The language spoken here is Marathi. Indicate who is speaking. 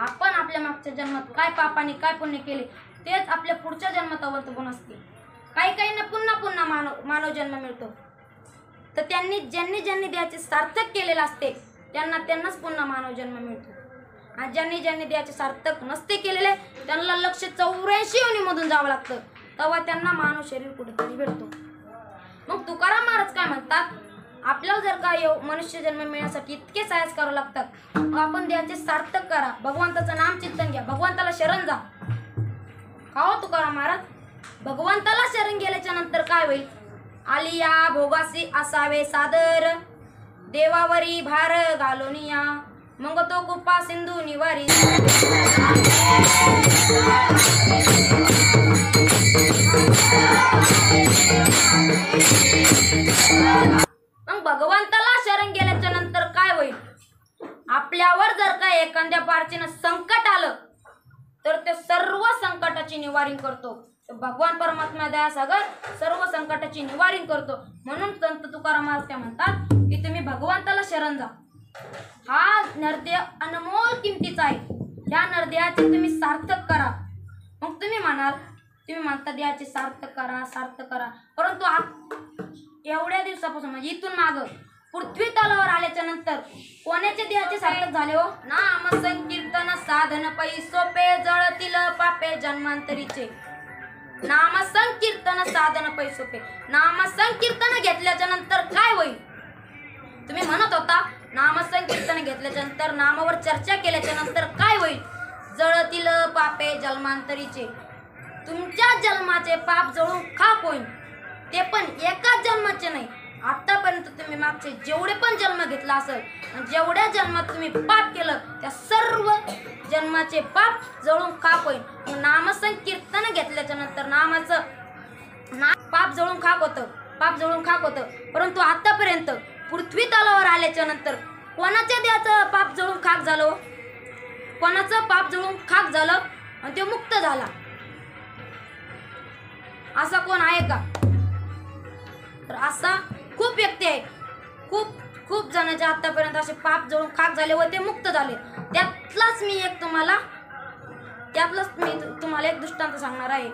Speaker 1: आपण आपल्या मागच्या जन्मात काय पापाने काय पुण्य केले तेच आपल्या पुढच्या जन्मात अवलंबून असते. काही काहींना पुन्हा पुन्हा मानव जन्म मिळतो. तर ज्यांनी देहाचे सार्थक केलेलं असते त्यांनाच पुन्हा मानव जन्म मिळतो. आणि ज्यांनी देहाचे सार्थक नसते केलेले त्यांना 184 योनीमधून जावं लागतं, तेव्हा त्यांना मानव शरीर कुठेतरी भेटतो. मग तुकाराम महाराज काय म्हणतात, आपल्याला जर का मनुष्य जन्म मिळण्यासाठी इतके सायस करावं लागतात, मग आपण देहाचे सार्थक करा, भगवंताचं नाम चिंतन घ्या, भगवंताला शरण जा. का हो तुकाराम महाराज, भगवंताला शरण गेल्याच्या नंतर काय होईल? आलिया भोगासी असावे सादर, देवावरी भार घालोनिया, मग तो कृपा सिंधू निवारी. मग भगवंताला शरण गेल्याच्या नंतर काय होईल? आपल्यावर जर का एखाद्या पार्टीनं संकट आलं तर ते सर्व संकटाची निवारण करतो. भगवान परमात्मा दयासागर सर्व संकटाची निवारण करतो. म्हणून संत तुकाराम महाराज काय म्हणतात की तुम्ही भगवंताला शरण जा. हा नरदेह अनमोल किमतीचा आहे. या नरदेहाचे तुम्ही सार्थक करा. मग तुम्ही म्हणता देहाचे सार्थक करा, परंतु एवढ्या दिवसापासून म्हणजे इथून माग पृथ्वी तलावर आल्याच्या नंतर कोणाचे देहाचे सार्थक झाले हो? नाम संकीर्तन साधन पै सोपे, जळतील पापे जन्मांतरीचे. नाम संकीर्तन साधन पै सोपे. नाम संकीर्तन घेतल्याच्या नंतर काय होईल? तुम्ही म्हणत होता नाम संकीर्तन घेतल्याच्या नंतर, नामावर चर्चा केल्याच्या नंतर काय होईल? जळतील पापे जन्मांतरीचे. तुमच्या जन्माचे पाप जळून खाक होईल. ते पण एकाच जन्माचे नाही, आतापर्यंत तुम्ही मागचे जेवढे पण जन्म घेतला असेल, जेवढ्या जन्मात तुम्ही पाप केलं त्या सर्व जन्माचे पाप जळून खाक होईल. नामसंकीर्तन घेतल्याच्या नंतर नामाचं पाप जळून खाक होतं. परंतु आतापर्यंत पृथ्वी तलावर आल्याच्या नंतर कोणाच्या देहाचं पाप जळून खाक झालं? कोणाचं पाप जळून खाक झालं आणि ते मुक्त झाला? असा कोण आहे का? तर असा खूप व्यक्ती आहे. खूप जणांचे आतापर्यंत असे पाप जळून खाक झाले व ते मुक्त झाले. त्यातलाच मी तुम्हाला एक दृष्टांत सांगणार आहे.